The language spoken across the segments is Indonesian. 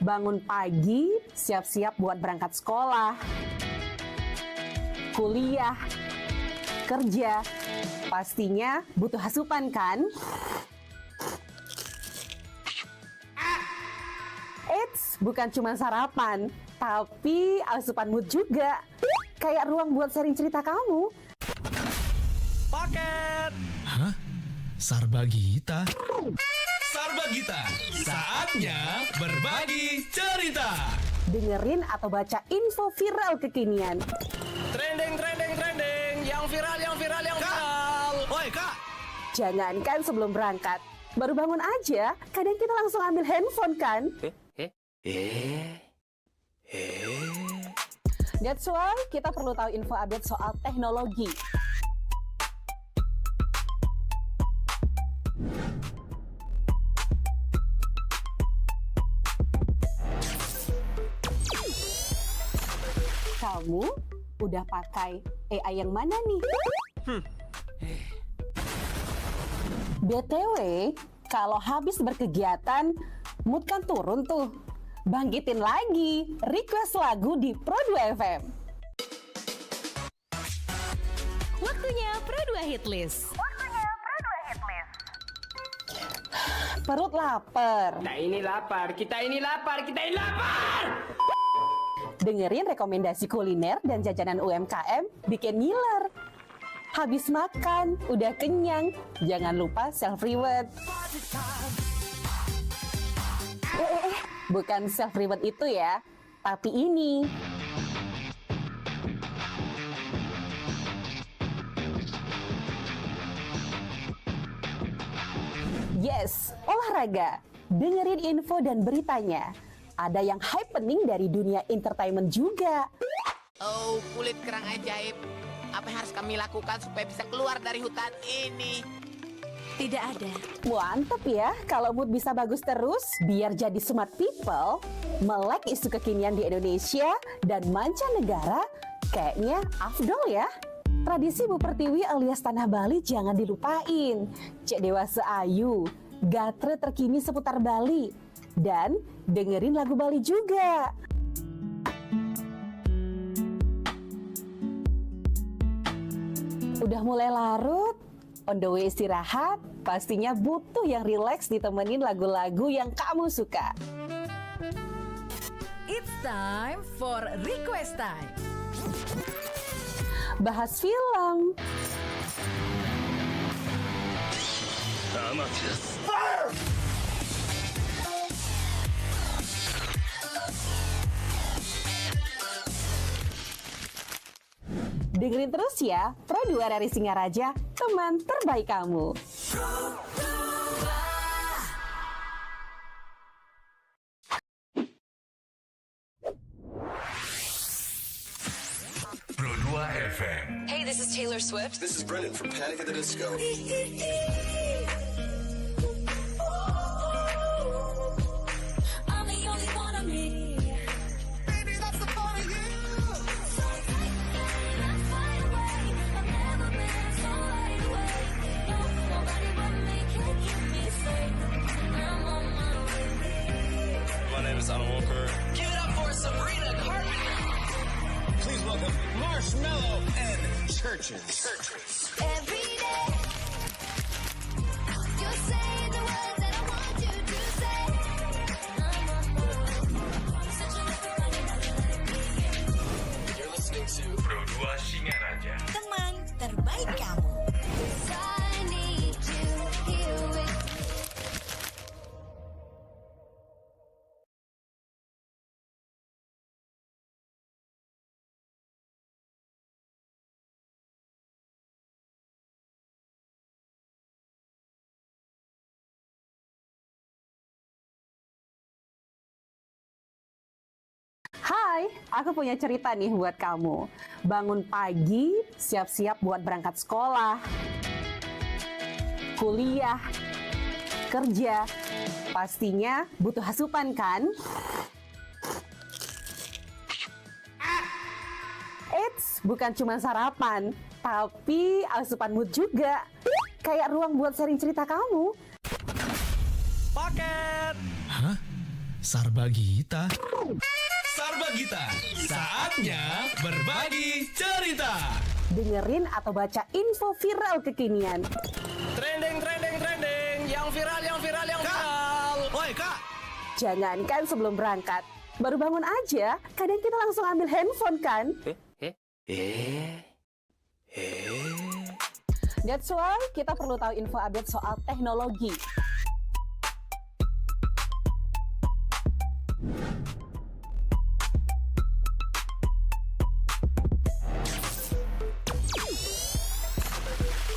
Bangun pagi, siap-siap buat berangkat sekolah, kuliah, kerja. Pastinya butuh asupan kan? Eits, bukan cuma sarapan, tapi asupan mood juga. Kayak ruang buat sharing cerita kamu. Paket! Hah? Sarbagita? Sarbagita, saatnya berbagi cerita. Dengerin atau baca info viral kekinian. Trending, yang viral. Woi kak, Jangankan sebelum berangkat, baru bangun aja, kadang kita langsung ambil handphone kan? That's why kita perlu tahu info update soal teknologi. Kamu udah pakai AI yang mana nih? BTW, kalau habis berkegiatan, mood kan turun tuh. Bangkitin lagi, request lagu di Pro2 FM. Waktunya Pro2 Hitlist. Perut lapar. Kita ini lapar. Dengerin rekomendasi kuliner dan jajanan UMKM bikin ngiler. Habis makan, udah kenyang, jangan lupa self-reward. Bukan self-reward itu ya, tapi ini. Yes, olahraga. Dengerin info dan beritanya. Ada yang happening dari dunia entertainment juga. Oh, kulit kerang ajaib. Apa yang harus kami lakukan supaya bisa keluar dari hutan ini? Tidak ada. Mantep ya, kalau mood bisa bagus terus, biar jadi smart people, melek isu kekinian di Indonesia dan mancanegara, kayaknya afdol ya. Tradisi Bu Pertiwi alias Tanah Bali jangan dilupain. Cek Dewasa Ayu, gatre terkini seputar Bali, dan dengerin lagu Bali juga. Udah mulai larut, on the way istirahat, pastinya butuh yang rileks ditemenin lagu-lagu yang kamu suka. It's time for Request Time. Bahas film, dengerin terus ya, Pro2 dari Singaraja, teman terbaik kamu. Pro2 FM. Hey, this is Taylor Swift. This is Brennan from Panic at the Disco. I'm the only one of me. Baby, that's the part of you. So take that's wide away. I've never been so wide awake. No, nobody but me can keep me safe. I'm on my way. my name is Alan Walker. Give it up for Sabrina Carpenter. Please welcome Marshmello and Churches. Every day, you're saying the words that I want you to say. I'm on my way. Such a You're listening to Pro2 Singaraja. Teman terbaik kamu. I need you here with Hai, aku punya cerita nih buat kamu. Bangun pagi, siap-siap buat berangkat sekolah, kuliah, kerja. Pastinya butuh asupan kan? Eits, bukan cuma sarapan, tapi asupan mood juga. Kayak ruang buat sharing cerita kamu. Paket! Hah? Sarbagita. Sarbagita, saatnya berbagi cerita. Dengerin atau baca info viral kekinian. Trending, trending, trending. Yang viral, yang viral, yang viral. Woi, Kak. Jangankan sebelum berangkat, baru bangun aja, kadang kita langsung ambil handphone kan? That's why kita perlu tahu info update soal teknologi.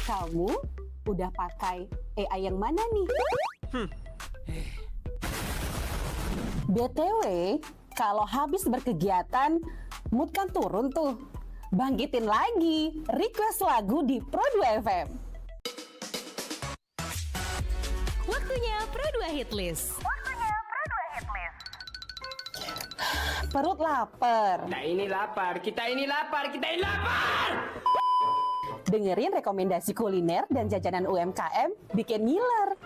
Kamu udah pakai AI yang mana nih? BTW, kalau habis berkegiatan, mood kan turun tuh. Bangkitin lagi, request lagu di Pro2 FM. Waktunya Pro2 Hitlist. Perut lapar. Kita ini lapar, kita ini lapar, kita ini lapar. Dengerin rekomendasi kuliner dan jajanan UMKM bikin ngiler.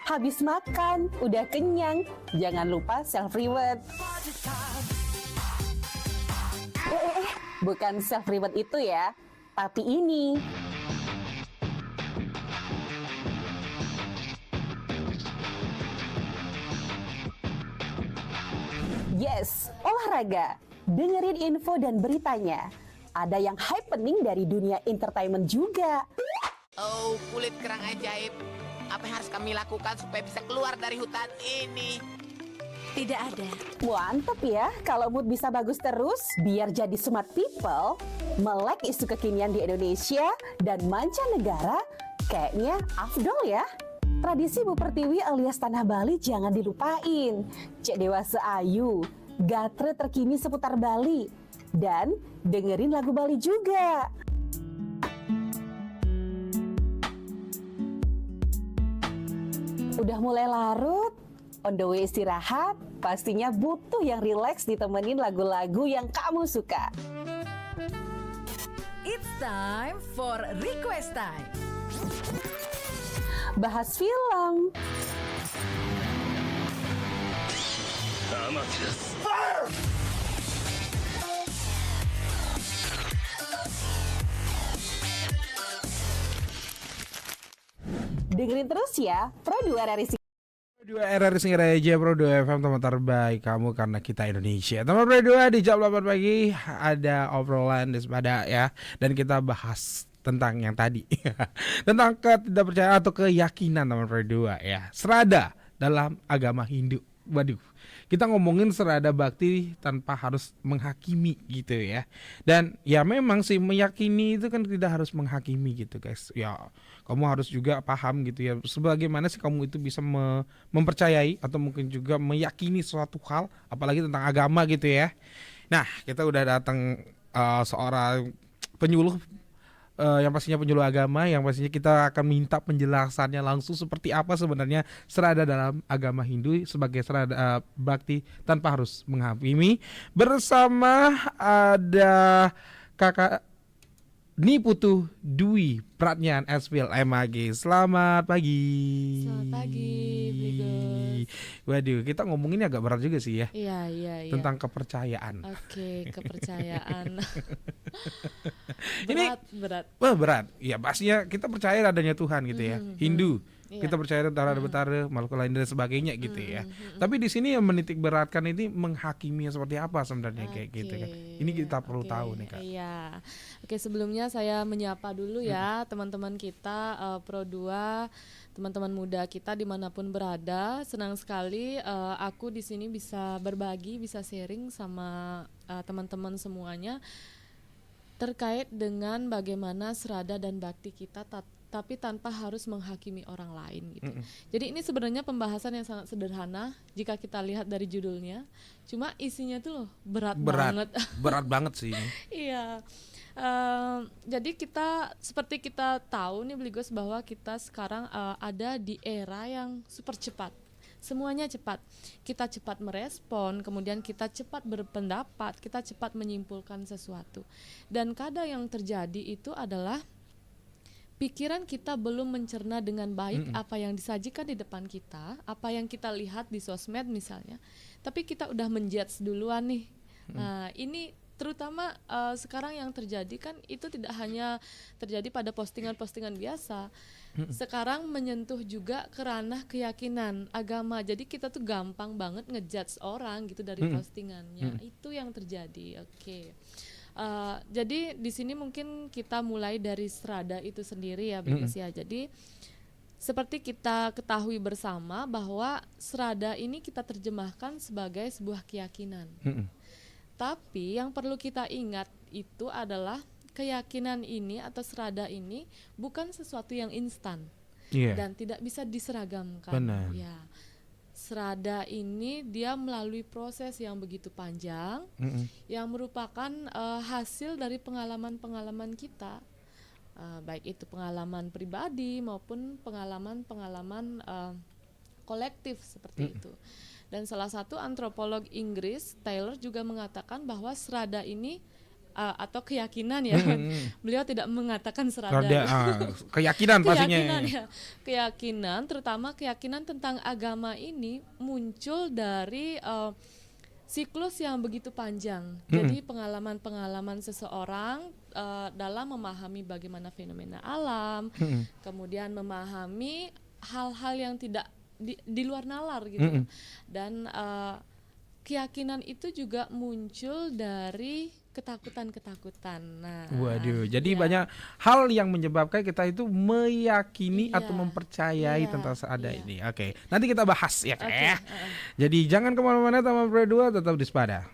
Habis makan, udah kenyang, jangan lupa self-reward. Bukan self-reward itu ya, tapi ini. Yes, olahraga. Dengerin info dan beritanya. Ada yang happening dari dunia entertainment juga. Oh, kulit kerang ajaib. Apa yang harus kami lakukan supaya bisa keluar dari hutan ini? Tidak ada. Mantep ya, kalau mood bisa bagus terus, biar jadi smart people, melek isu kekinian di Indonesia dan mancanegara, kayaknya afdol ya. Tradisi Bu Pertiwi alias Tanah Bali jangan dilupain. Cek Dewasa Ayu, gatre terkini seputar Bali. Dan dengerin lagu Bali juga. Udah mulai larut, on the way istirahat, pastinya butuh yang rileks ditemenin lagu-lagu yang kamu suka. It's time for Request Time. Bahas film, dengerin terus ya, Pro2 RRI RRI Singaraja Pro2 FM, teman terbaik kamu karena kita Indonesia. Teman Pro2 di jam 8 pagi ada obrolan despada ya, dan kita bahas tentang yang tadi tentang ketidakpercayaan atau keyakinan teman Pro2 ya. Serada dalam agama Hindu. Waduh, kita ngomongin serada bakti tanpa harus menghakimi gitu ya. Dan ya memang sih meyakini itu kan tidak harus menghakimi gitu guys. Ya kamu harus juga paham gitu ya, sebagaimana sih kamu itu bisa mempercayai atau mungkin juga meyakini suatu hal, apalagi tentang agama gitu ya. Nah kita udah datang seorang penyuluh, yang pastinya penyuluh agama, yang pastinya kita akan minta penjelasannya langsung seperti apa sebenarnya serada dalam agama Hindu sebagai serada bakti tanpa harus menghakimi. Bersama ada Kakak Niputu Dwi Pratnyan Espil MAG. Selamat pagi. Selamat pagi, Bligo. Waduh, kita ngomonginnya agak berat juga sih ya. Iya. Tentang kepercayaan. Oke, kepercayaan. Ini berat. Wah berat. Ya pastinya kita percaya adanya Tuhan gitu ya. Hindu. Iya. Kita percaya antara betara, makhluk lain dan sebagainya gitu ya. Tapi di sini yang menitik beratkan ini menghakimi seperti apa sebenarnya kayak gitu kan. Ini kita perlu tahu nih Kak. Iya. Oke, sebelumnya saya menyapa dulu ya teman-teman kita Pro2, teman-teman muda kita dimanapun berada. Senang sekali aku di sini bisa berbagi, bisa sharing sama teman-teman semuanya terkait dengan bagaimana serada dan bakti kita tapi tanpa harus menghakimi orang lain gitu. Jadi ini sebenarnya pembahasan yang sangat sederhana jika kita lihat dari judulnya. Cuma isinya tuh loh berat banget. Berat banget sih ini. Iya. Jadi seperti kita tahu nih Bligos, bahwa kita sekarang ada di era yang super cepat. Semuanya cepat. Kita cepat merespon, kemudian kita cepat berpendapat, kita cepat menyimpulkan sesuatu. Dan kadang yang terjadi itu adalah pikiran kita belum mencerna dengan baik apa yang disajikan di depan kita, apa yang kita lihat di sosmed misalnya, tapi kita udah menjudge duluan nih. Nah, ini terutama sekarang yang terjadi kan itu tidak hanya terjadi pada postingan-postingan biasa. Sekarang menyentuh juga ke ranah keyakinan agama. Jadi kita tuh gampang banget ngejudge orang gitu dari postingannya. Itu yang terjadi. Oke. Jadi di sini mungkin kita mulai dari strada itu sendiri ya, Bikis ya. Jadi seperti kita ketahui bersama bahwa strada ini kita terjemahkan sebagai sebuah keyakinan. Tapi yang perlu kita ingat itu adalah keyakinan ini atau strada ini bukan sesuatu yang instan dan tidak bisa diseragamkan. Benar. Ya. Strada ini dia melalui proses yang begitu panjang yang merupakan hasil dari pengalaman-pengalaman kita, baik itu pengalaman pribadi maupun pengalaman-pengalaman kolektif seperti itu. Dan salah satu antropolog Inggris, Taylor, juga mengatakan bahwa strada ini atau keyakinan ya, beliau tidak mengatakan strada, keyakinan pastinya. Keyakinan, terutama keyakinan tentang agama ini muncul dari siklus yang begitu panjang. Jadi pengalaman-pengalaman seseorang dalam memahami bagaimana fenomena alam, kemudian memahami hal-hal yang tidak di luar nalar gitu. Dan keyakinan itu juga muncul dari ketakutan-ketakutan. Nah, waduh, jadi banyak hal yang menyebabkan kita itu meyakini atau mempercayai tentang strada ini. Oke, nanti kita bahas ya. Jadi jangan kemana-mana, teman berdua, tetap di Spada.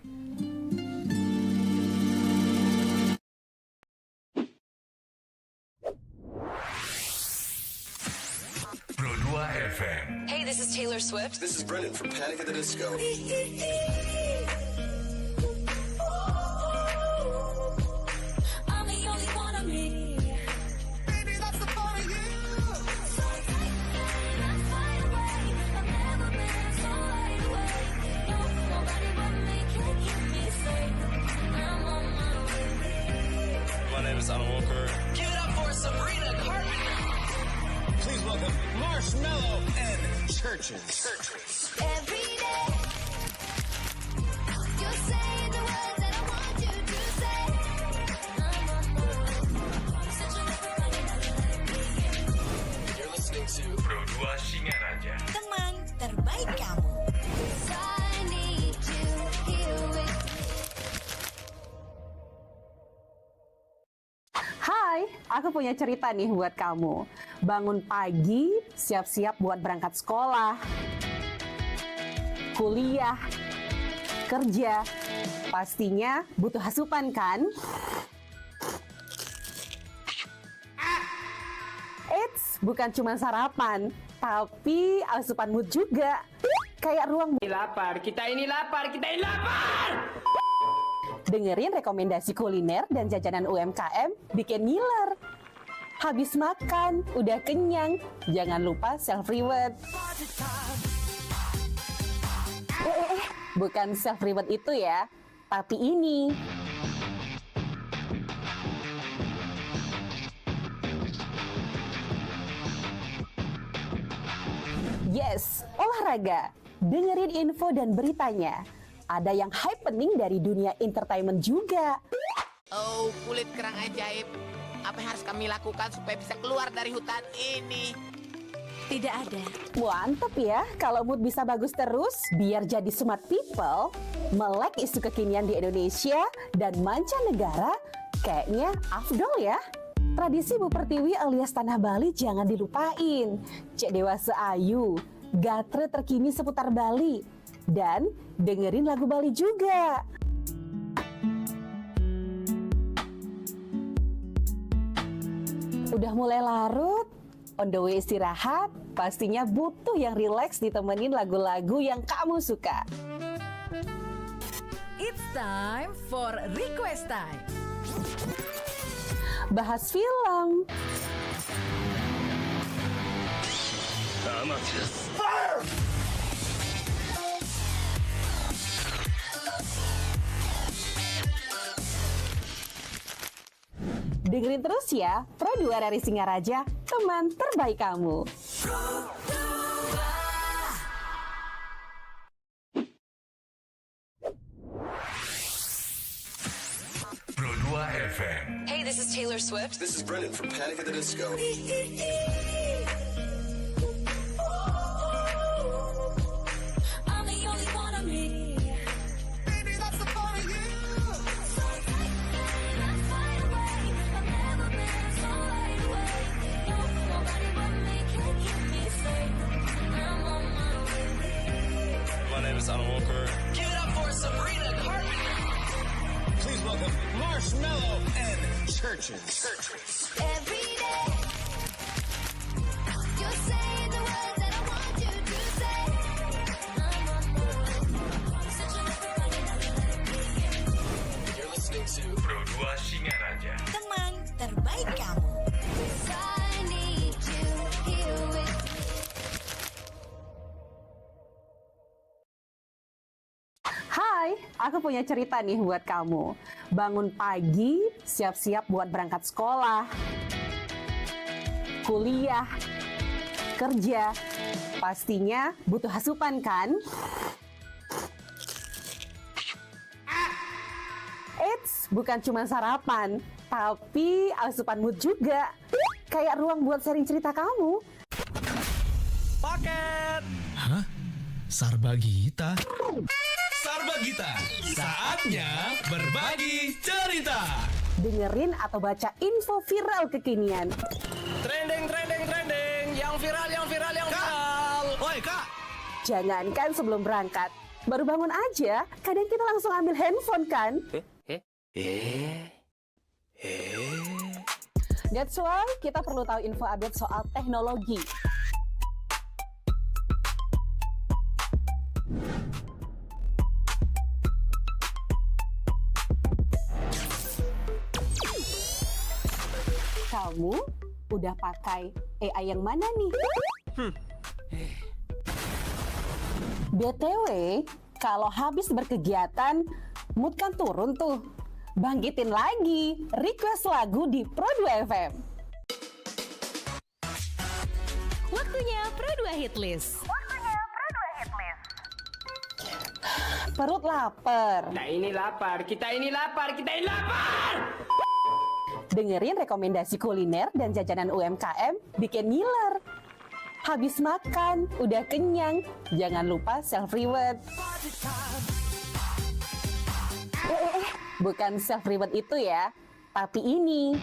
Pro 2 FM. Hey, this is Taylor Swift. This is Brendan from Panic at the Disco. I'm the only one of me. Baby, that's the part of you. So take that fire away. I've never been so wide awake. No, nobody but me can keep me safe. I'm on my way. My name is Alan Walker. Give it up for Sabrina Carpenter. Please welcome Marshmello and Churches. Every day, you're saying the words that I want you to say. Such a river running out of me. You're listening to Pro 2 Singaraja. Teman terbaik kamu. I need you here with Hai, aku punya cerita nih buat kamu. Bangun pagi, siap-siap buat berangkat sekolah, kuliah, kerja. Pastinya butuh asupan kan? Eits, bukan cuma sarapan, tapi asupan mood juga. Kayak ruang Lapar, kita ini lapar, kita ini lapar! dengerin rekomendasi kuliner dan jajanan UMKM bikin ngiler. Habis makan, udah kenyang, jangan lupa self-reward. Bukan self-reward itu ya, tapi ini. Yes, olahraga. Dengerin info dan beritanya. Ada yang happening dari dunia entertainment juga. Oh, kulit kerang ajaib. Apa yang harus kami lakukan supaya bisa keluar dari hutan ini? Tidak ada. Mantep ya, kalau mood bisa bagus terus, biar jadi smart people, melek isu kekinian di Indonesia dan mancanegara, kayaknya afdol ya. Tradisi Bu Pertiwi alias Tanah Bali jangan dilupain. Cek Dewasa Ayu, gatre terkini seputar Bali. Dan dengerin lagu Bali juga. Udah mulai larut, on the way istirahat, pastinya butuh yang rileks ditemenin lagu-lagu yang kamu suka. It's time for Request Time. Bahas film, Dengerin terus ya, Pro 2 RRI Singaraja, teman terbaik kamu. Pro 2 FM. Hey, this is Taylor Swift. This is Brendan from Panic at the Disco. I'm the only one of me. Baby, that's the part of you. So take that fire away. I've never been so wide awake. No, nobody but me can keep me safe. I'm on my way. My name is Alan Walker. Give it up for Sabrina Carpenter. Please welcome Marshmello and Churches. Every day, you're saying the words that I want you to say. I'm on my way. Such a lovely running, You're listening to Pro 2 Singaraja. Teman terbaik kamu. I need you here with me. Hai, aku punya cerita nih buat kamu. Bangun pagi, siap-siap buat berangkat sekolah, kuliah, kerja. Pastinya butuh asupan kan? Eits, bukan cuma sarapan, tapi asupan mood juga. Kayak ruang buat sharing cerita kamu. Paket. Hah? Sarbagita? Sarbagita, saatnya berbagi cerita. Dengerin atau baca info viral kekinian. Trending. Yang viral. Woi kak, Jangankan sebelum berangkat, baru bangun aja, kadang kita langsung ambil handphone kan? That's why kita perlu tahu info update soal teknologi. Kamu udah pakai AI yang mana nih? BTW, kalau habis berkegiatan, mood kan turun tuh. Bangkitin lagi, request lagu di Pro 2 FM. Waktunya Pro 2 Hitlist. Perut lapar. Kita ini lapar. Dengerin rekomendasi kuliner dan jajanan UMKM bikin ngiler. Habis makan, udah kenyang, jangan lupa self-reward. Bukan self-reward itu ya, tapi ini.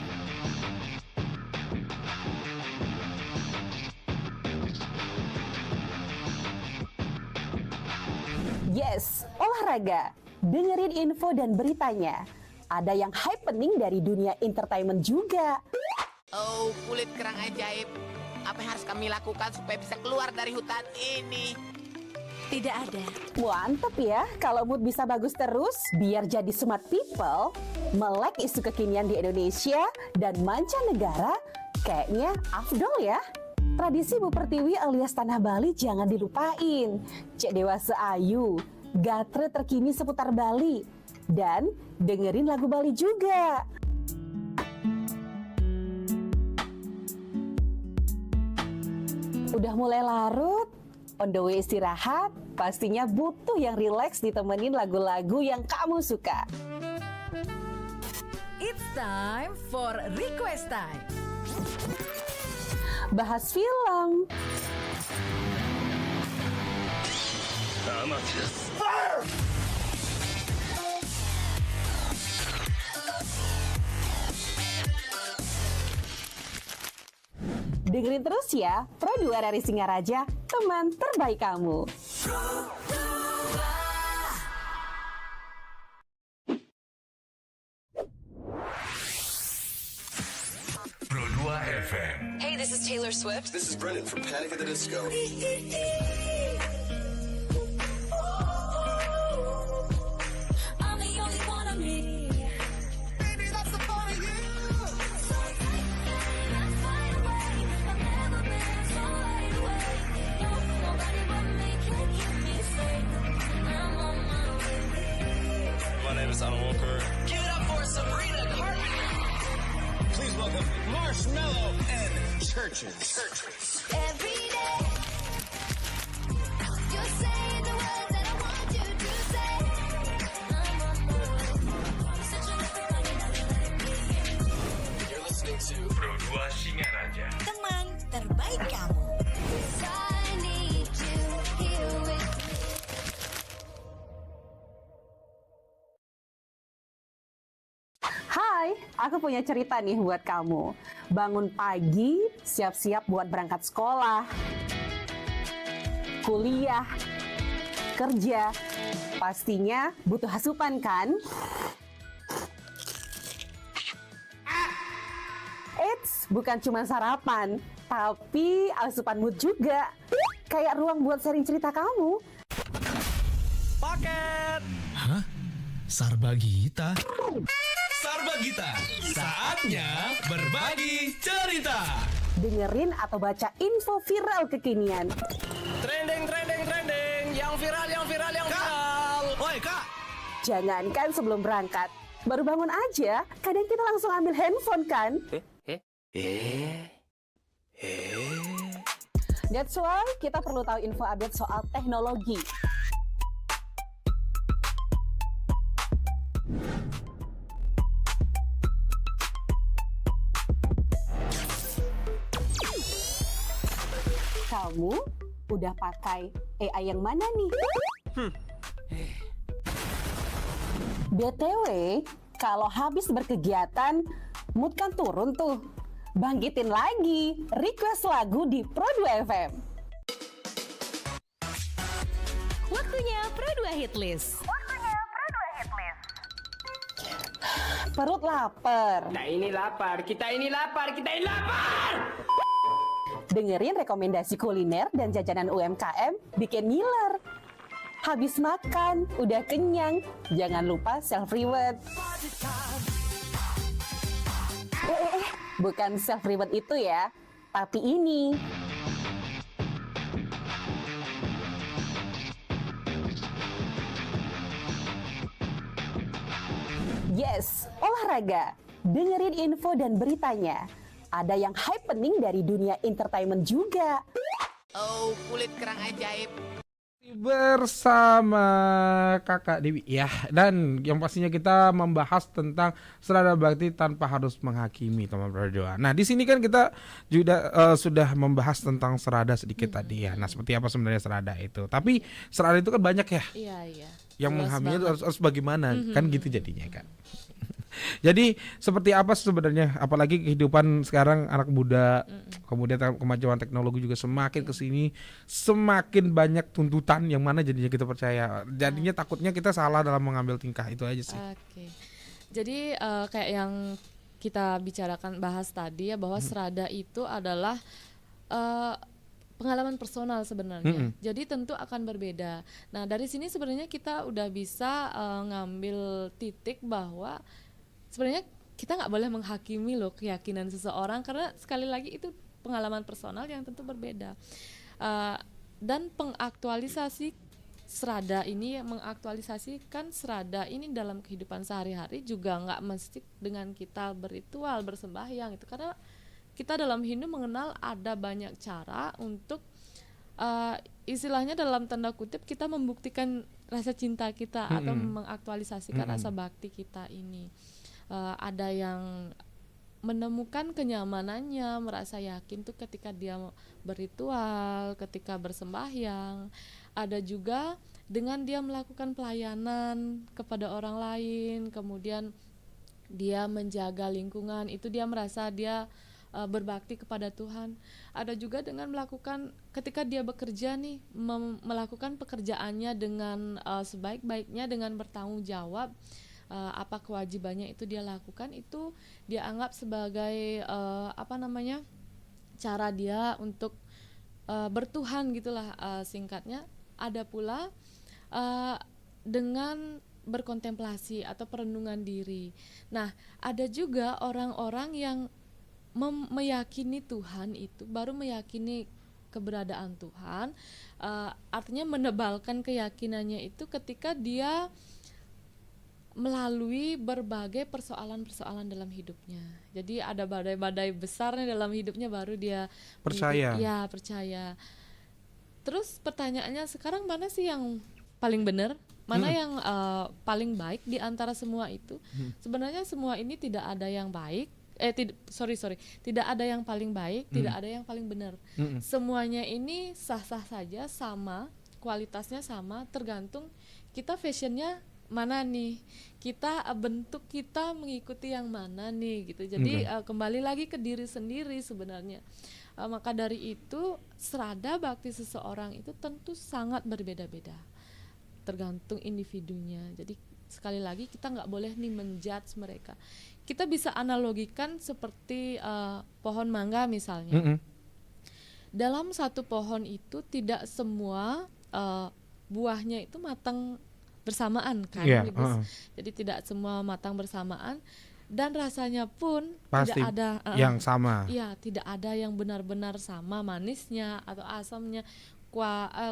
Yes, olahraga. Dengerin info dan beritanya. Ada yang happening dari dunia entertainment juga. Oh, kulit kerang ajaib. Apa yang harus kami lakukan supaya bisa keluar dari hutan ini? Tidak ada. Mantep ya, kalau mood bisa bagus terus, biar jadi smart people, melek isu kekinian di Indonesia dan mancanegara, kayaknya afdol ya. Tradisi Bu Pertiwi alias Tanah Bali jangan dilupain. Cek Dewasa Ayu, gatre terkini seputar Bali. Dan dengerin lagu Bali juga. Udah mulai larut, on the way istirahat, pastinya butuh yang rileks ditemenin lagu-lagu yang kamu suka. It's time for Request Time. Bahas film, dengerin terus ya, Pro 2 RRI Singaraja, teman terbaik kamu. Pro 2 FM. Hey, this is Taylor Swift. This is Brendan from Panic at the Disco. I'm the only one of me. Baby, that's the part of you. So take that fire away. I've never been so wide awake. No, nobody but me can keep me safe. I'm on my way. My name is Alan Walker. Give it up for Sabrina Carpenter. Please Marshmallow and churches. Every day, you're saying the words that I want you to say. You're listening to Pro 2 Singaraja. Teman terbaik kamu. I need you here with me. Hai, aku punya cerita nih buat kamu. Bangun pagi, siap-siap buat berangkat sekolah, kuliah, kerja. Pastinya butuh asupan kan? Eits, bukan cuma sarapan, tapi asupan mood juga. Kayak ruang buat sharing cerita kamu. Paket. Hah? Sarbagita? Sarbagita, saatnya berbagi cerita. Dengerin atau baca info viral kekinian. Trending. Yang viral, yang viral. Woi kak, Jangankan sebelum berangkat, baru bangun aja, kadang kita langsung ambil handphone kan? That's why kita perlu tahu info update soal teknologi. Kamu udah pakai AI yang mana nih? BTW, kalau habis berkegiatan, mood kan turun tuh. Bangkitin lagi, request lagu di Pro 2 FM. Waktunya Pro 2 Hit List. Perut lapar. Kita ini lapar, kita ini lapar, kita ini lapar. Dengerin rekomendasi kuliner dan jajanan UMKM bikin ngiler. Habis makan, udah kenyang, jangan lupa self-reward. Bukan self-reward itu ya, tapi ini. Yes, olahraga. Dengerin info dan beritanya. Ada yang happening dari dunia entertainment juga. Oh, kulit kerang ajaib. Bersama Kakak Dewi ya, dan yang pastinya kita membahas tentang serada bakti tanpa harus menghakimi, teman berdua. Nah di sini kan kita juga sudah membahas tentang serada sedikit tadi ya. Nah seperti apa sebenarnya serada itu? Tapi serada itu kan banyak ya. Iya. Yang Luas menghakiminya itu banget. harus bagaimana kan gitu jadinya kan. Jadi seperti apa sebenarnya, apalagi kehidupan sekarang anak muda, kemudian kemajuan teknologi juga semakin kesini, semakin banyak tuntutan yang mana jadinya kita percaya, jadinya takutnya kita salah dalam mengambil tingkah, itu aja sih. Oke. Jadi kayak yang kita bicarakan bahas tadi ya, bahwa serada itu adalah pengalaman personal sebenarnya. Jadi tentu akan berbeda. Nah dari sini sebenarnya kita udah bisa ngambil titik bahwa sebenarnya kita nggak boleh menghakimi loh keyakinan seseorang, karena sekali lagi itu pengalaman personal yang tentu berbeda. Dan pengaktualisasi serada ini, mengaktualisasikan serada ini dalam kehidupan sehari-hari juga nggak mesti dengan kita berritual, bersembahyang itu, karena kita dalam Hindu mengenal ada banyak cara untuk istilahnya dalam tanda kutip kita membuktikan rasa cinta kita atau mengaktualisasikan rasa bakti kita ini. Ada yang menemukan kenyamanannya, merasa yakin tuh ketika dia berritual, ketika bersembahyang. Ada juga dengan dia melakukan pelayanan kepada orang lain, kemudian dia menjaga lingkungan, itu dia merasa dia berbakti kepada Tuhan. Ada juga dengan melakukan ketika dia bekerja nih, melakukan pekerjaannya dengan sebaik-baiknya, dengan bertanggung jawab. Apa kewajibannya itu dia lakukan, itu dia anggap sebagai cara dia untuk bertuhan gitulah, singkatnya. Ada pula dengan berkontemplasi atau perenungan diri. Nah ada juga orang-orang yang meyakini Tuhan itu baru meyakini keberadaan Tuhan, artinya menebalkan keyakinannya itu ketika dia melalui berbagai persoalan-persoalan dalam hidupnya. Jadi ada badai-badai besarnya dalam hidupnya baru dia Percaya. percaya. Terus pertanyaannya sekarang mana sih yang paling benar? Mana yang paling baik di antara semua itu? Sebenarnya semua ini tidak ada yang baik. Tidak ada yang paling baik, tidak ada yang paling benar. Semuanya ini sah-sah saja, sama, kualitasnya sama, tergantung kita fashionnya mana nih, kita bentuk kita mengikuti yang mana nih gitu. Jadi kembali lagi ke diri sendiri sebenarnya. Maka dari itu serada bakti seseorang itu tentu sangat berbeda-beda, tergantung individunya. Jadi sekali lagi kita nggak boleh nih menjudge mereka. Kita bisa analogikan seperti pohon mangga misalnya. Dalam satu pohon itu tidak semua buahnya itu matang bersamaan kan, jadi tidak semua matang bersamaan dan rasanya pun pasti tidak ada yang sama. Iya, tidak ada yang benar-benar sama manisnya atau asamnya.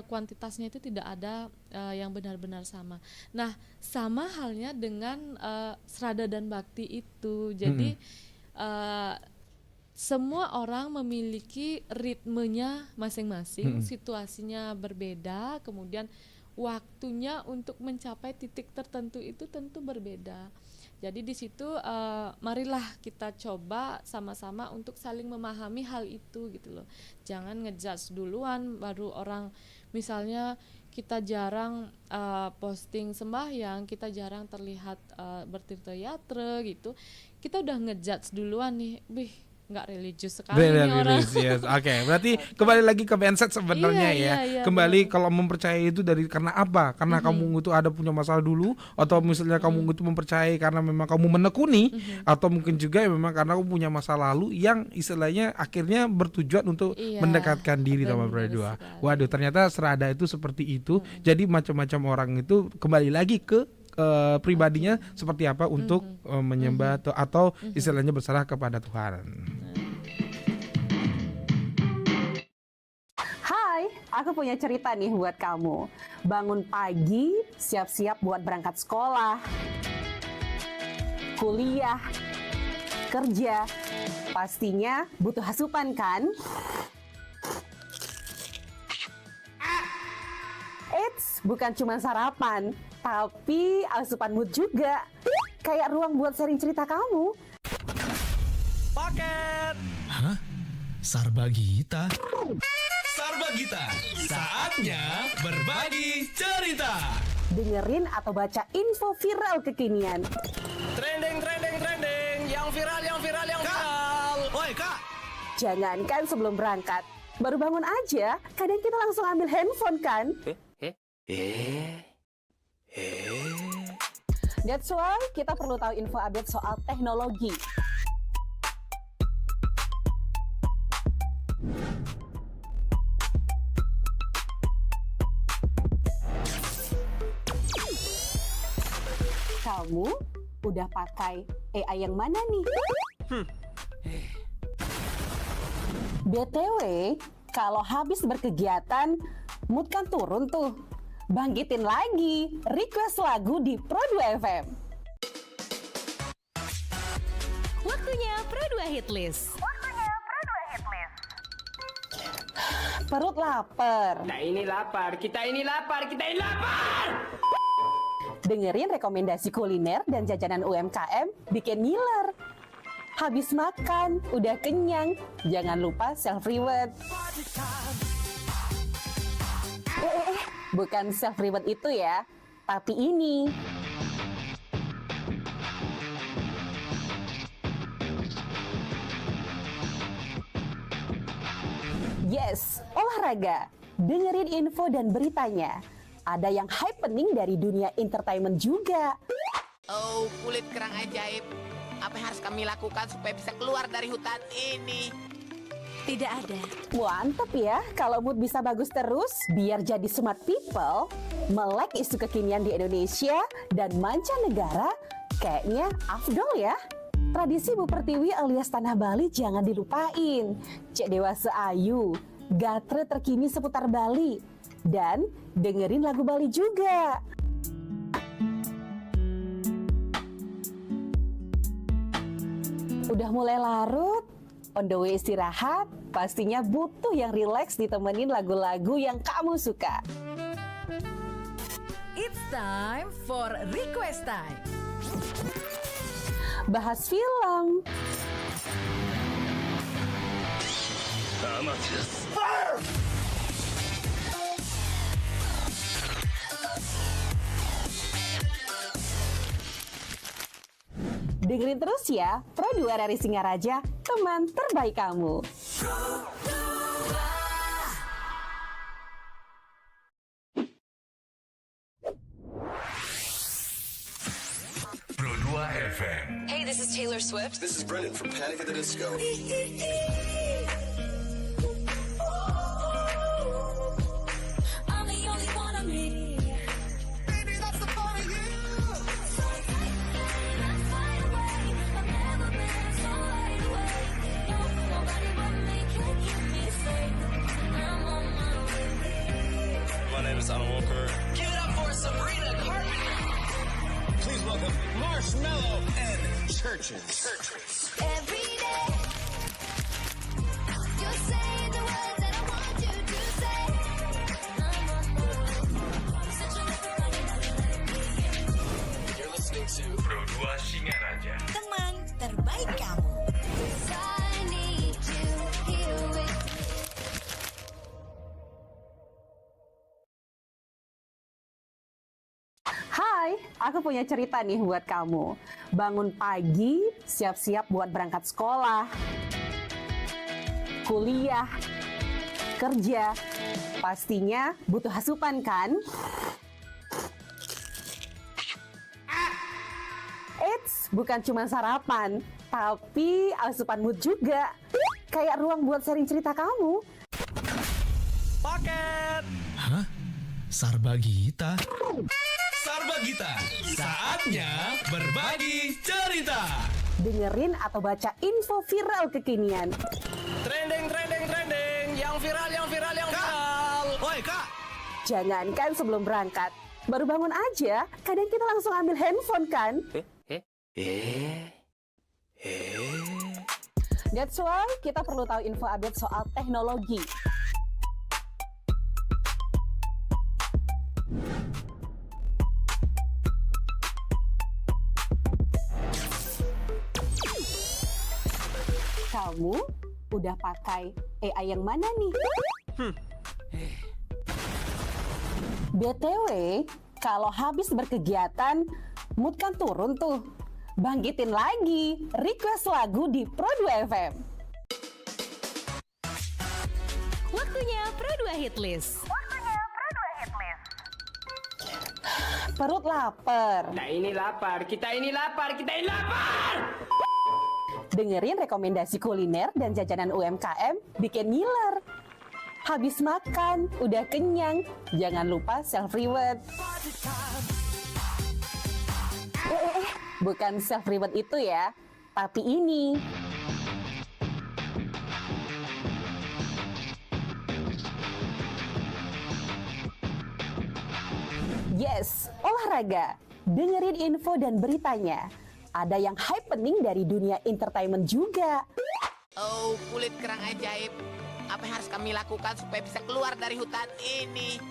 Kuantitasnya itu tidak ada yang benar-benar sama. Nah, sama halnya dengan serada dan bakti itu. Jadi semua orang memiliki ritmenya masing-masing, situasinya berbeda, kemudian waktunya untuk mencapai titik tertentu itu tentu berbeda. Jadi di situ marilah kita coba sama-sama untuk saling memahami hal itu gitu loh. Jangan ngejudge duluan baru orang, misalnya kita jarang posting sembahyang, kita jarang terlihat bertirta-yatra gitu. Kita udah ngejudge duluan nih, nggak religius sekali nih orang. Yes. Oke, berarti kembali lagi ke mindset sebenarnya kembali kalau mempercayai itu dari karena apa? Karena kamu itu ada punya masalah dulu, atau misalnya kamu itu mempercayai karena memang kamu menekuni, atau mungkin juga memang karena kamu punya masa lalu yang istilahnya akhirnya bertujuan untuk mendekatkan diri sama berdua. Waduh, ternyata serada itu seperti itu. Jadi macam-macam orang itu kembali lagi ke pribadinya seperti apa untuk menyembah atau istilahnya berserah kepada Tuhan. Hai, aku punya cerita nih buat kamu. Bangun pagi, siap-siap buat berangkat sekolah, kuliah, kerja. Pastinya butuh asupan kan? Eits, bukan cuma sarapan, tapi asupan mood juga. Kayak ruang buat sharing cerita kamu. Paket. Hah? Sarbagita? Sarbagita, saatnya berbagi cerita. Dengerin atau baca info viral kekinian. Trending. Yang viral. Woi, Kak. Jangankan sebelum berangkat, baru bangun aja, kadang kita langsung ambil handphone kan? That's why kita perlu tahu info update soal teknologi. Kamu udah pakai AI yang mana nih? BTW, kalau habis berkegiatan, mood kan turun tuh. Bangkitin lagi, request lagu di Pro2 FM. Waktunya Pro2 Hit List. Perut lapar. Kita ini lapar. Dengerin rekomendasi kuliner dan jajanan UMKM bikin ngiler. Habis makan, udah kenyang, jangan lupa self-reward. Bukan self-reward itu ya, tapi ini. Yes, olahraga. Dengerin info dan beritanya. Ada yang happening dari dunia entertainment juga. Oh, kulit kerang ajaib. Apa yang harus kami lakukan supaya bisa keluar dari hutan ini? Tidak ada. Mantep ya, kalau mood bisa bagus terus, biar jadi smart people, melek isu kekinian di Indonesia dan mancanegara, kayaknya afdol ya. Tradisi Bu Pertiwi alias Tanah Bali jangan dilupain. Cek Dewasa Ayu, gatre terkini seputar Bali, dan dengerin lagu Bali juga. Udah mulai larut, on the way istirahat, pastinya butuh yang rileks ditemenin lagu-lagu yang kamu suka. It's time for Request Time. Bahas film, dengerin terus ya, Pro 2 dari Singaraja, teman terbaik kamu. Pro 2 FM. Hey, this is Taylor Swift. This is Brendan from Panic at the Disco. I'm the only one of me. Baby, that's the part of you. So take that fly away. I've never been so wide awake. No, nobody but me can keep me safe. I'm on my way. My name is Alan Walker. Give it up for Sabrina Carpenter. Please welcome Marshmallow and Churches. Every day, you're saying the words that I want you to say. I'm on my way. Searching for You're listening to Pro 2 Singaraja. Teman terbaik kamu. I need you here with me. Hai, aku punya cerita nih buat kamu. Bangun pagi, siap-siap buat berangkat sekolah, kuliah, kerja. Pastinya butuh asupan kan? Eits, bukan cuma sarapan, tapi asupan mood juga. Kayak ruang buat sharing cerita kamu. Paket. Hah? Sarbagita? Sarbagita, saatnya berbagi cerita. Dengerin atau baca info viral kekinian. Trending, trending, trending. Yang viral, yang viral, yang viral. Woi kak, Jangankan sebelum berangkat, baru bangun aja, kadang kita langsung ambil handphone kan? That's why kita perlu tahu info update soal teknologi. Kamu udah pakai AI yang mana nih? BTW, kalau habis berkegiatan, mood kan turun tuh. Bangkitin lagi, request lagu di Pro 2 FM. Waktunya Pro 2 Hit List. Perut lapar. Kita ini lapar, kita ini lapar, kita ini lapar! Dengerin rekomendasi kuliner dan jajanan UMKM bikin ngiler. Habis makan, udah kenyang, jangan lupa self-reward. Bukan self-reward itu ya, tapi ini. Yes, olahraga. Dengerin info dan beritanya. Ada yang happening dari dunia entertainment juga. Oh, kulit kerang ajaib. Apa yang harus kami lakukan supaya bisa keluar dari hutan ini?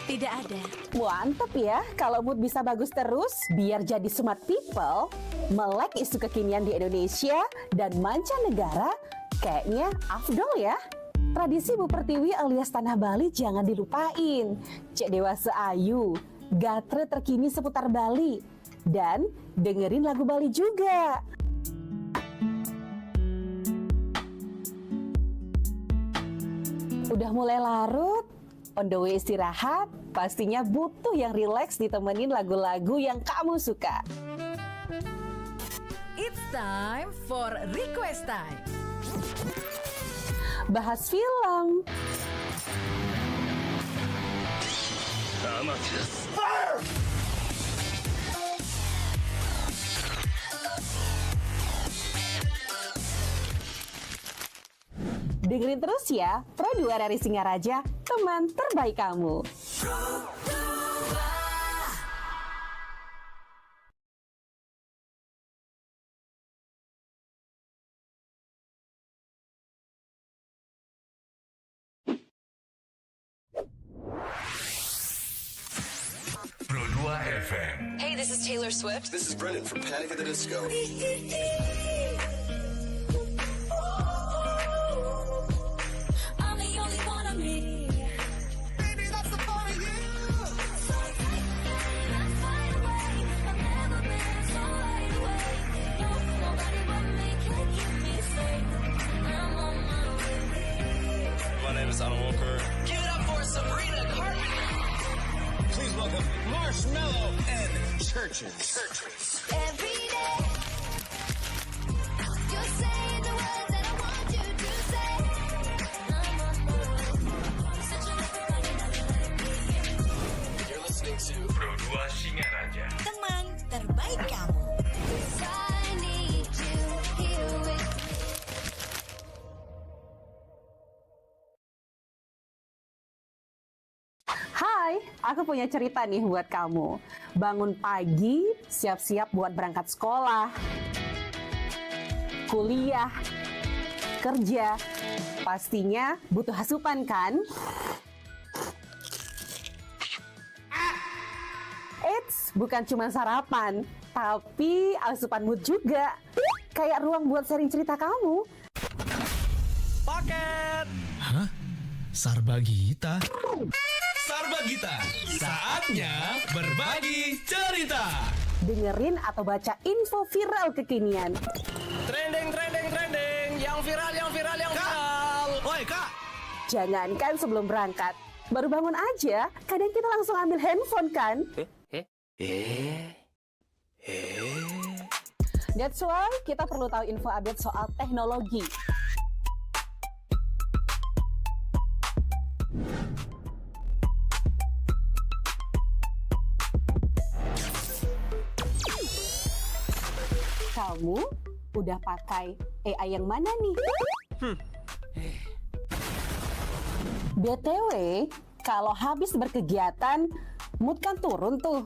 Tidak ada. Mantep ya, kalau mood bisa bagus terus, biar jadi smart people, melek isu kekinian di Indonesia dan mancanegara, kayaknya afdol ya. Tradisi Bu Pertiwi alias Tanah Bali jangan dilupain. Cek Dewasa Ayu, gatre terkini seputar Bali. Dan dengerin lagu Bali juga. Udah mulai larut, on the way istirahat, pastinya butuh yang rileks ditemenin lagu-lagu yang kamu suka. It's time for Request Time. Bahas film, dengerin terus ya, Pro 2 dari Singaraja, teman terbaik kamu. Pro 2 FM. Hey, this is Taylor Swift. This is Brendan from Panic at the Disco. I'm the only one of me. Baby, that's the part of you. So take that fight away. I've never been so wide awake. No, nobody but me can keep me safe. I'm on my way. My name is Alan Walker. Give it up for Sabrina Carpenter. Please welcome Marshmello and Churches. Every day, you're saying the words that I want you to say. I'm on my way. Such a You're listening to Pro 2 Singaraja. Teman terbaik kamu. I need you here with me. Hai, aku punya cerita nih buat kamu. Bangun pagi, siap-siap buat berangkat sekolah, kuliah, kerja. Pastinya butuh asupan kan? Eits, bukan cuma sarapan, tapi asupan mood juga. Kayak ruang buat sharing cerita kamu. Paket. Hah? Sarbagita? Sarbagita, saatnya berbagi cerita. Dengerin atau baca info viral kekinian. Trending. Yang viral. Woi kak, Jangankan sebelum berangkat, baru bangun aja, kadang kita langsung ambil handphone kan? That's why kita perlu tahu info update soal teknologi. Kamu udah pakai AI yang mana nih? BTW, kalau habis berkegiatan, mood kan turun tuh.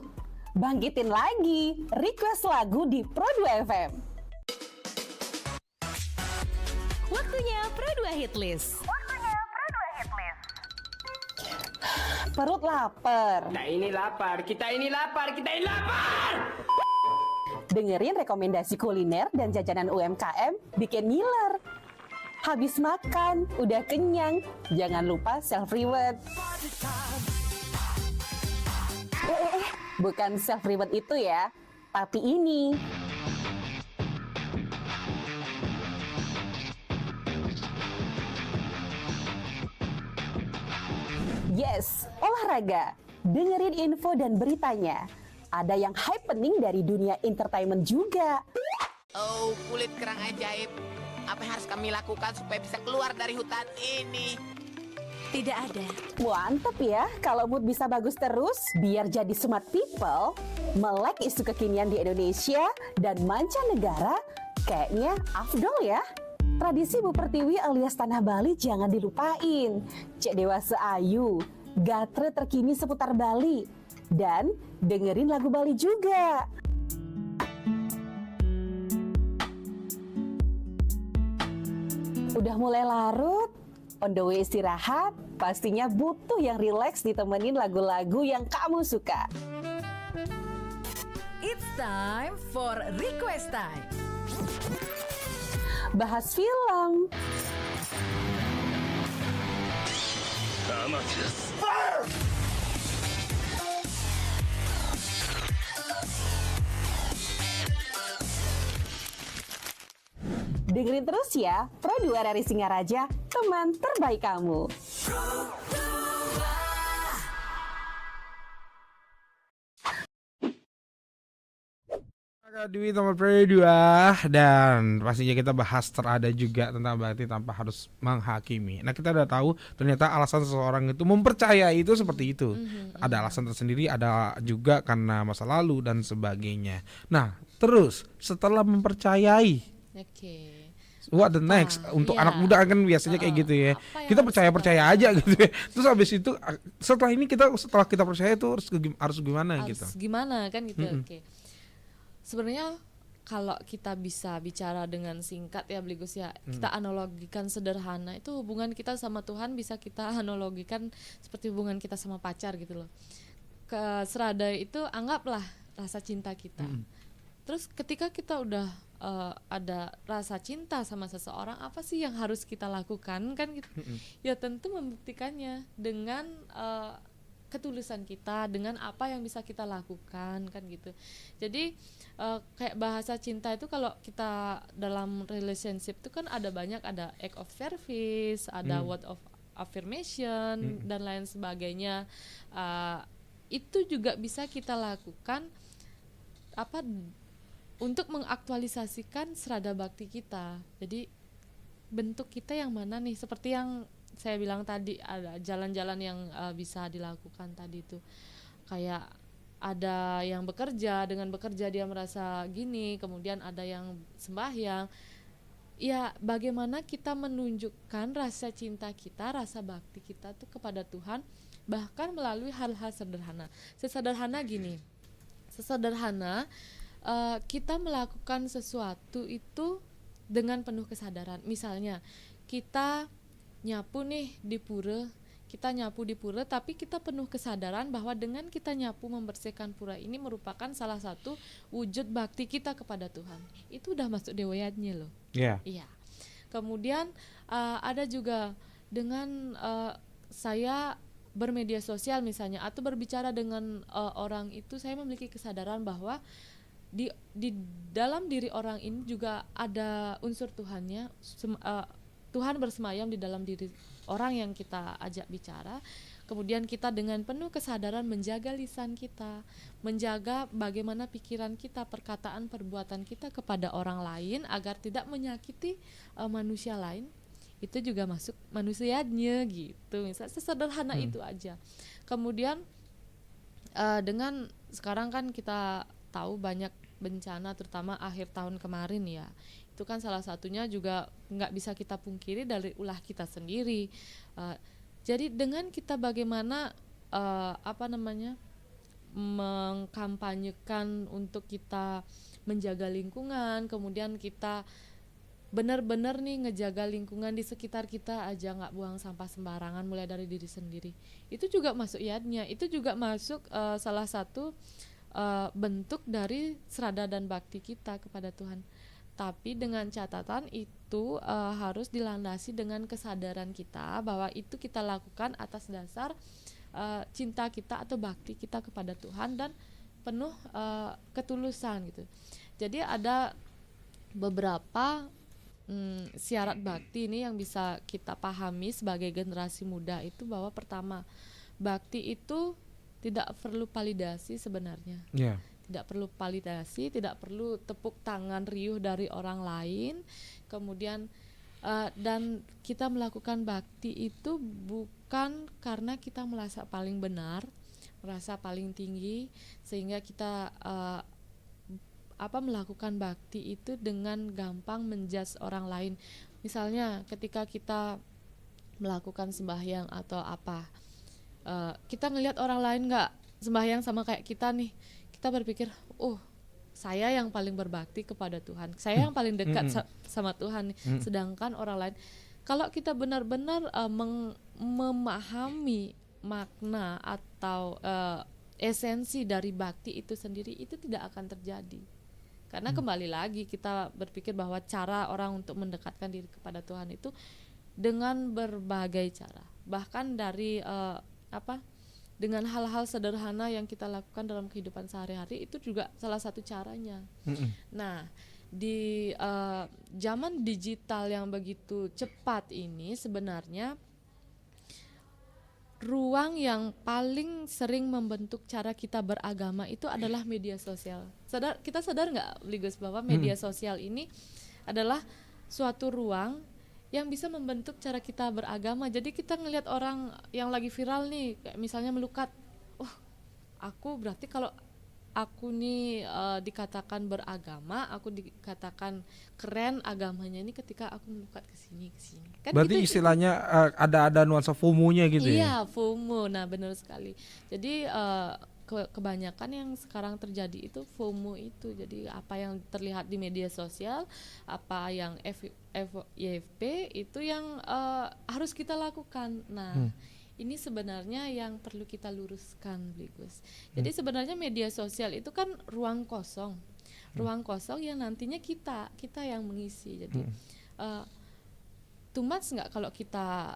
Bangkitin lagi, request lagu di Pro 2 FM. Waktunya Pro 2 Hit List. Perut lapar. Kita ini lapar. Dengerin rekomendasi kuliner dan jajanan UMKM bikin ngiler. Habis makan, udah kenyang, jangan lupa self-reward. Bukan self-reward itu ya, tapi ini. Yes, olahraga. Dengerin info dan beritanya. Ada yang happening dari dunia entertainment juga. Oh, kulit kerang ajaib. Apa yang harus kami lakukan supaya bisa keluar dari hutan ini? Tidak ada. Mantep ya, kalau mood bisa bagus terus, biar jadi smart people, melek isu kekinian di Indonesia dan mancanegara, kayaknya afdol ya. Tradisi Bu Pertiwi alias Tanah Bali jangan dilupain. Cek Dewasa Ayu, gatre terkini seputar Bali. Dan dengerin lagu Bali juga. Udah mulai larut, on the way istirahat, pastinya butuh yang rileks ditemenin lagu-lagu yang kamu suka. It's time for Request Time. Bahas film, dengerin terus ya, Pro 2 dari Singaraja, teman terbaik kamu. Dwi nomor Pro 2 dan pastinya kita bahas terada juga tentang bakti tanpa harus menghakimi. Nah, kita udah tahu ternyata alasan seseorang itu mempercayai itu seperti itu. Ada alasan tersendiri, ada juga karena masa lalu dan sebagainya. Nah, terus setelah mempercayai, what the next? Untuk anak muda kan biasanya kayak gitu ya. Kita percaya aja gitu ya. Terus habis itu setelah kita percaya itu harus gimana gitu. Gimana kan gitu. Oke. Sebenarnya kalau kita bisa bicara dengan singkat ya Bligus ya, kita analogikan sederhana, itu hubungan kita sama Tuhan bisa kita analogikan seperti hubungan kita sama pacar gitu loh. ke serada itu anggaplah rasa cinta kita. Terus ketika kita udah ada rasa cinta sama seseorang, apa sih yang harus kita lakukan kan gitu? Ya tentu membuktikannya dengan ketulusan kita, dengan apa yang bisa kita lakukan kan gitu. Jadi kayak bahasa cinta itu kalau kita dalam relationship itu kan ada banyak, ada act of service, ada word of affirmation dan lain sebagainya. Itu juga bisa kita lakukan untuk mengaktualisasikan serada bakti kita. Jadi bentuk kita yang mana nih, seperti yang saya bilang tadi, ada jalan-jalan yang bisa dilakukan tadi itu. Kayak ada yang bekerja, dengan bekerja dia merasa gini, kemudian ada yang sembahyang. Ya bagaimana kita menunjukkan rasa cinta kita, rasa bakti kita tuh kepada Tuhan, bahkan melalui hal-hal sederhana. Sesederhana gini, kita melakukan sesuatu itu dengan penuh kesadaran. Misalnya kita nyapu nih di pura, tapi kita penuh kesadaran bahwa dengan kita nyapu membersihkan pura ini merupakan salah satu wujud bakti kita kepada Tuhan. Itu udah masuk dewayatnya loh. Iya. Kemudian ada juga dengan saya bermedia sosial misalnya, atau berbicara dengan orang itu, saya memiliki kesadaran bahwa di dalam diri orang ini juga ada unsur Tuhannya. Tuhan bersemayam di dalam diri orang yang kita ajak bicara. Kemudian kita dengan penuh kesadaran menjaga lisan kita, menjaga bagaimana pikiran kita, perkataan, perbuatan kita kepada orang lain agar tidak menyakiti manusia lain. Itu juga masuk manusianya gitu. Misalnya sesederhana itu aja. Kemudian dengan sekarang kan kita tahu banyak bencana, terutama akhir tahun kemarin ya, itu kan salah satunya juga nggak bisa kita pungkiri dari ulah kita sendiri. Jadi dengan kita bagaimana mengkampanyekan untuk kita menjaga lingkungan, kemudian kita benar-benar nih ngejaga lingkungan di sekitar kita aja, nggak buang sampah sembarangan mulai dari diri sendiri. Itu juga masuk yadnya, itu juga masuk salah satu bentuk dari serada dan bakti kita kepada Tuhan. Tapi dengan catatan itu harus dilandasi dengan kesadaran kita bahwa itu kita lakukan atas dasar cinta kita atau bakti kita kepada Tuhan dan penuh ketulusan gitu. Jadi ada beberapa syarat bakti ini yang bisa kita pahami sebagai generasi muda itu, bahwa pertama, bakti itu tidak perlu validasi sebenarnya. Tidak perlu validasi, tidak perlu tepuk tangan riuh dari orang lain. Kemudian dan kita melakukan bakti itu bukan karena kita merasa paling benar, merasa paling tinggi, sehingga kita melakukan bakti itu dengan gampang menjudge orang lain. Misalnya ketika kita melakukan sembahyang atau apa, kita ngelihat orang lain nggak sembahyang sama kayak kita nih, kita berpikir, saya yang paling berbakti kepada Tuhan, saya yang paling dekat sama Tuhan nih. Sedangkan orang lain, kalau kita benar-benar memahami makna atau esensi dari bakti itu sendiri, itu tidak akan terjadi. Karena kembali lagi kita berpikir bahwa cara orang untuk mendekatkan diri kepada Tuhan itu dengan berbagai cara, bahkan dari dengan hal-hal sederhana yang kita lakukan dalam kehidupan sehari-hari, itu juga salah satu caranya. Nah, di zaman digital yang begitu cepat ini, sebenarnya ruang yang paling sering membentuk cara kita beragama itu adalah media sosial. Kita sadar nggak, Ligus, bahwa media sosial ini adalah suatu ruang yang bisa membentuk cara kita beragama. Jadi kita ngelihat orang yang lagi viral nih, kayak misalnya melukat, aku berarti kalau aku nih dikatakan beragama, aku dikatakan keren agamanya ini ketika aku melukat ke sini. Kan berarti gitu, istilahnya ada nuansa FOMO-nya gitu ya? Iya, FOMO. Nah, benar sekali. Jadi kebanyakan yang sekarang terjadi itu FOMO itu. Jadi apa yang terlihat di media sosial, apa yang YFP itu yang harus kita lakukan. Nah, ini sebenarnya yang perlu kita luruskan, Bligus. Jadi sebenarnya media sosial itu kan ruang kosong yang nantinya kita yang mengisi. Jadi too much nggak kalau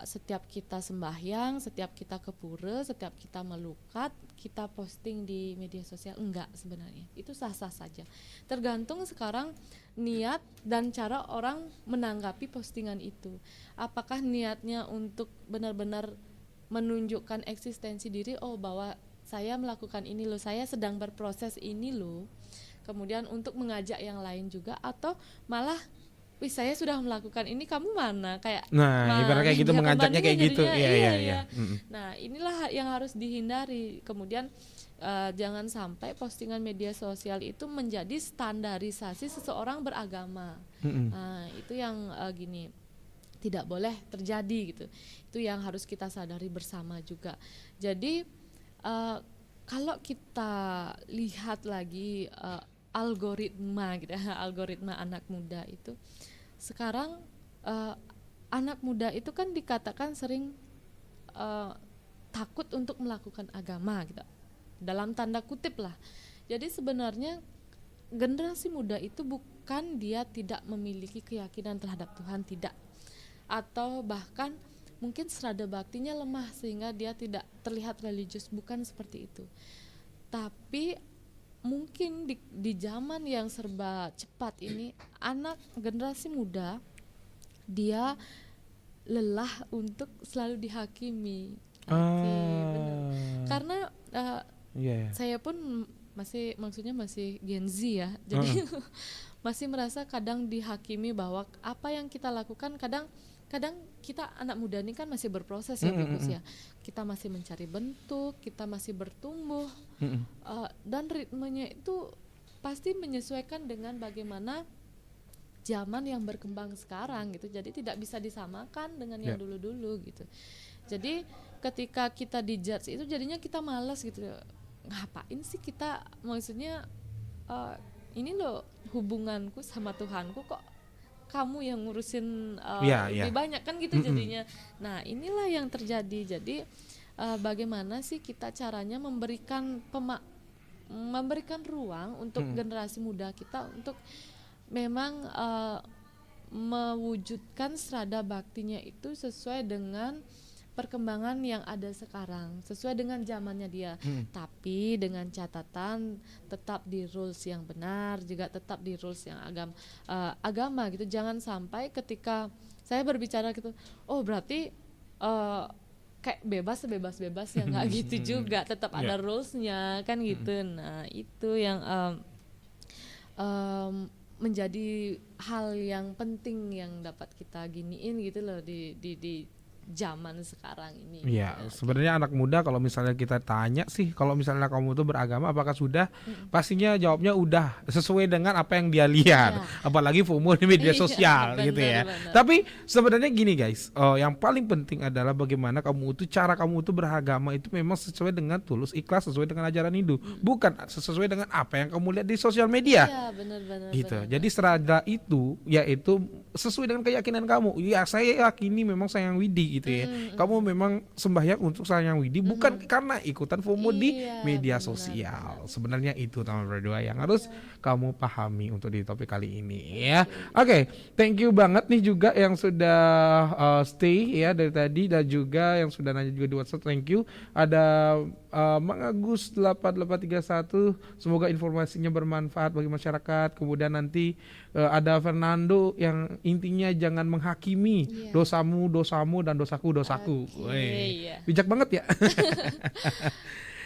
setiap kita sembahyang, setiap kita ke pura, setiap kita melukat, kita posting di media sosial? Enggak, sebenarnya itu sah-sah saja. Tergantung sekarang niat dan cara orang menanggapi postingan itu. Apakah niatnya untuk benar-benar menunjukkan eksistensi diri, bahwa saya melakukan ini loh, saya sedang berproses ini loh, kemudian untuk mengajak yang lain juga, atau malah saya sudah melakukan ini, kamu mana? Kayak ibarat kayak gitu, mengajaknya kayak gitu. Iya. Nah, inilah yang harus dihindari. Kemudian jangan sampai postingan media sosial itu menjadi standarisasi seseorang beragama. Nah, itu yang gini, tidak boleh terjadi gitu. Itu yang harus kita sadari bersama juga. Jadi kalau kita lihat lagi algoritma gitu ya, algoritma anak muda itu sekarang, anak muda itu kan dikatakan sering takut untuk melakukan agama gitu, dalam tanda kutip lah. Jadi sebenarnya generasi muda itu bukan dia tidak memiliki keyakinan terhadap Tuhan, tidak, atau bahkan mungkin serada baktinya lemah sehingga dia tidak terlihat religius, bukan seperti itu. Tapi mungkin di zaman yang serba cepat ini, anak generasi muda dia lelah untuk selalu dihakimi. Benar. Karena saya pun maksudnya masih Gen Z ya, jadi masih merasa kadang dihakimi bahwa apa yang kita lakukan, kadang kita anak muda ini kan masih berproses ya, Bikus ya. Kita masih mencari bentuk, kita masih bertumbuh, dan ritmenya itu pasti menyesuaikan dengan bagaimana zaman yang berkembang sekarang gitu. Jadi tidak bisa disamakan dengan yang dulu-dulu gitu. Jadi ketika kita dijudge itu jadinya kita malas gitu. Ngapain sih kita, maksudnya ini loh hubunganku sama Tuhanku, kok kamu yang ngurusin lebih banyak kan gitu jadinya. Nah, inilah yang terjadi. Jadi bagaimana sih kita caranya memberikan ruang untuk generasi muda kita untuk memang mewujudkan serada baktinya itu sesuai dengan perkembangan yang ada sekarang, sesuai dengan zamannya dia. Tapi dengan catatan tetap di rules yang benar, juga tetap di rules yang agama gitu. Jangan sampai ketika saya berbicara gitu, berarti kayak bebas ya, nggak gitu juga, tetap ada rulesnya kan gitu. Nah, itu yang menjadi hal yang penting yang dapat kita giniin gitu loh di zaman sekarang ini. Iya, sebenarnya anak muda kalau misalnya kita tanya sih, kalau misalnya kamu tuh beragama apakah sudah, pastinya jawabnya udah sesuai dengan apa yang dia lihat. Apalagi FOMO di media sosial gitu ya. Benar. Tapi sebenarnya gini guys, yang paling penting adalah bagaimana kamu itu, cara kamu itu beragama itu memang sesuai dengan tulus, ikhlas, sesuai dengan ajaran Hindu, bukan sesuai dengan apa yang kamu lihat di sosial media. Iya, benar. Gitu. Jadi serada itu yaitu sesuai dengan keyakinan kamu. Ya, saya yakini memang sayang Widi gitu ya. Kamu memang sembahyang untuk sayang Widi, bukan karena ikutan FOMO di media sosial. Sebenarnya itu teman berdua yang harus kamu pahami untuk di topik kali ini ya. Oke, thank you banget nih juga yang sudah stay ya dari tadi, dan juga yang sudah nanya juga di WhatsApp, thank you. Ada Mang Agus 8831, semoga informasinya bermanfaat bagi masyarakat. Kemudian nanti ada Fernando yang intinya jangan menghakimi dosamu dan dosaku. Bijak banget ya.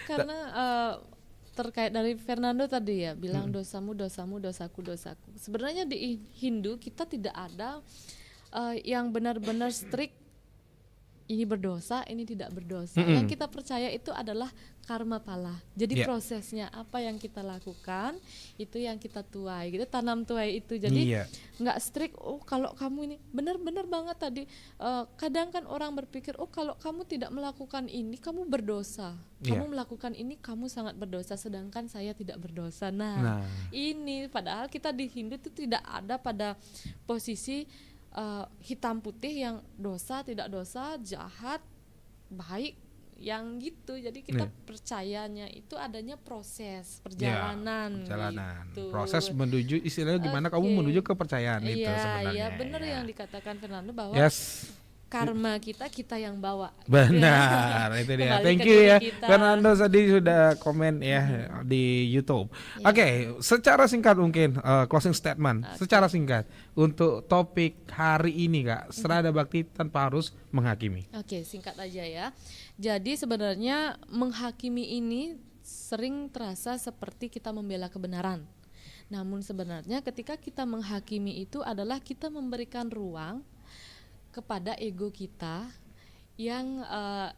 Karena terkait dari Fernando tadi ya, bilang dosamu, dosaku. Sebenarnya di Hindu kita tidak ada yang benar-benar strict, ini berdosa, ini tidak berdosa. Yang kita percaya itu adalah karma pala. Jadi prosesnya apa yang kita lakukan itu yang kita tuai gitu, tanam tuai itu. Jadi nggak strict, kalau kamu ini benar-benar banget tadi. Kadang kan orang berpikir, kalau kamu tidak melakukan ini kamu berdosa. Kamu melakukan ini kamu sangat berdosa, sedangkan saya tidak berdosa. Nah, ini padahal kita di Hindu itu tidak ada pada posisi hitam putih yang dosa, tidak dosa, jahat, baik yang gitu. Jadi kita Iya. percayanya itu adanya proses perjalanan, gitu. Proses menuju istilahnya gimana kamu menuju kepercayaan itu sebenarnya. Iya, benar yang dikatakan Fernando bahwa Yes. karma kita yang bawa. Benar, itu dia. Kembali Thank ke you diri ya, kita. Fernando tadi sudah komen ya di YouTube. Oke, secara singkat mungkin closing statement, secara singkat untuk topik hari ini Kak, serada bakti tanpa harus menghakimi. Oke, singkat aja ya. Jadi sebenarnya menghakimi ini sering terasa seperti kita membela kebenaran. Namun sebenarnya ketika kita menghakimi itu adalah kita memberikan ruang kepada ego kita yang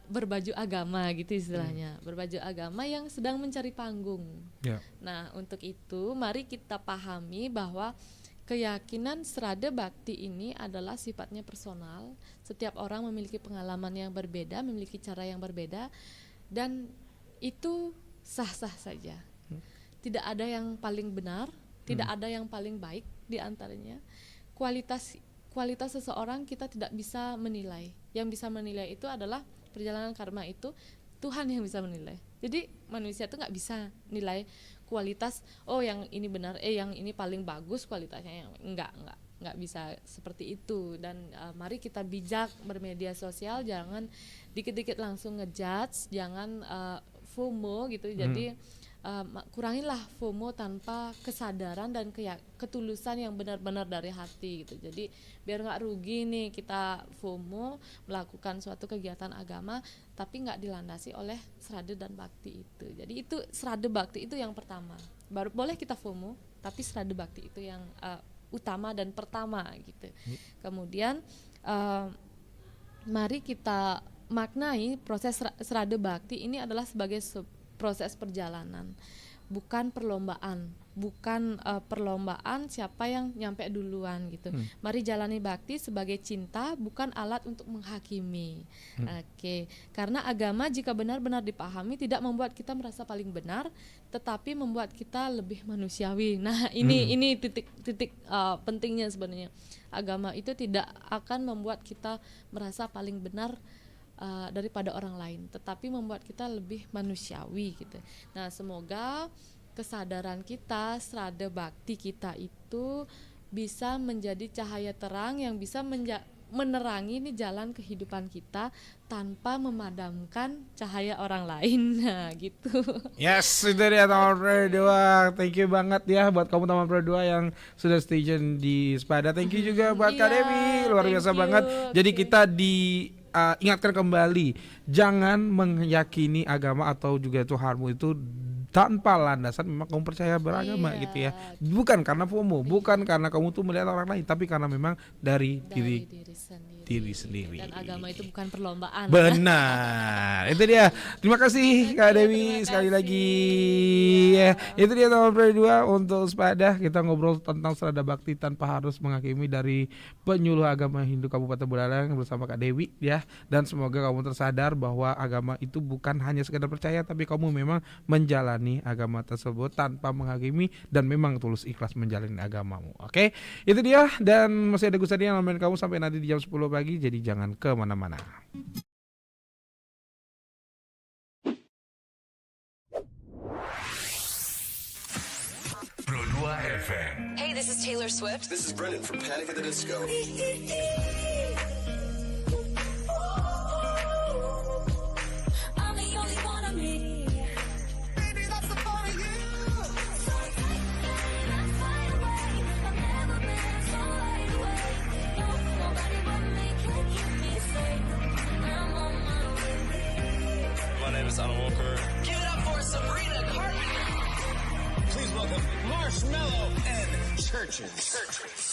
berbaju agama gitu istilahnya, berbaju agama yang sedang mencari panggung. Ya. Nah, untuk itu mari kita pahami bahwa keyakinan serada bakti ini adalah sifatnya personal. Setiap orang memiliki pengalaman yang berbeda, memiliki cara yang berbeda, dan itu sah-sah saja. Tidak ada yang paling benar, tidak ada yang paling baik di antaranya. Kualitas seseorang kita tidak bisa menilai. Yang bisa menilai itu adalah perjalanan karma itu Tuhan yang bisa menilai. Jadi manusia itu nggak bisa nilai kualitas. Oh, yang ini benar. Yang ini paling bagus kualitasnya. Yang nggak bisa seperti itu. Dan mari kita bijak bermedia sosial. Jangan dikit-dikit langsung ngejudge. Jangan FOMO gitu. Jadi kurangilah FOMO tanpa kesadaran dan ketulusan yang benar-benar dari hati gitu. Jadi biar nggak rugi nih kita FOMO melakukan suatu kegiatan agama tapi nggak dilandasi oleh serada dan bakti itu. Jadi itu serada bakti itu yang pertama. Baru boleh kita FOMO tapi serada bakti itu yang utama dan pertama gitu. Kemudian mari kita maknai proses serada bakti ini adalah sebagai proses perjalanan, bukan perlombaan, bukan perlombaan siapa yang nyampe duluan gitu. Mari jalani bakti sebagai cinta, bukan alat untuk menghakimi. Oke, karena agama jika benar-benar dipahami tidak membuat kita merasa paling benar, tetapi membuat kita lebih manusiawi. Nah, ini titik pentingnya sebenarnya. Agama itu tidak akan membuat kita merasa paling benar daripada orang lain, tetapi membuat kita lebih manusiawi gitu. Nah, semoga kesadaran kita, serada bakti kita itu bisa menjadi cahaya terang yang bisa menerangi nih jalan kehidupan kita tanpa memadamkan cahaya orang lain. Nah, gitu. Yes, itu dia Taman Pro 2. Thank you banget ya buat kamu Taman Pro 2 yang sudah stay tune di Sepada. Thank you juga buat Kak Dewi, luar biasa banget. Jadi kita ingatkan kembali, jangan meyakini agama atau juga Tuhanmu itu tanpa landasan memang kamu percaya beragama gitu ya. Bukan karena FOMO, bukan karena kamu tuh melihat orang lain, tapi karena memang dari diri sendiri. Dan agama itu bukan perlombaan. Benar. Itu dia. Terima kasih Kak Dewi sekali lagi. Ya, itu dia Taman Pro 2 untuk Sepada. Kita ngobrol tentang serada bakti tanpa harus menghakimi dari penyuluh agama Hindu Kabupaten Buleleng bersama Kak Dewi ya. Dan semoga kamu tersadar bahwa agama itu bukan hanya sekedar percaya, tapi kamu memang menjalani agama tersebut tanpa menghakimi dan memang tulus ikhlas menjalani agamamu. Oke? Itu dia, dan masih ada Gus Adi yang nemenin kamu sampai nanti di jam 10 pagi, jadi jangan kemana-mana. Pro 2 FM. Hey, this is Taylor Swift. This is Brendan from Panic at the Disco. I'm the only one of me. Baby, that's the part of you. So let's fly away. I've never been so wide awake. No, nobody but me can keep me safe. I'm on my way. My name is Alan Walker. Give it up for Sabrina Carpenter. Please welcome Marshmello and Churches.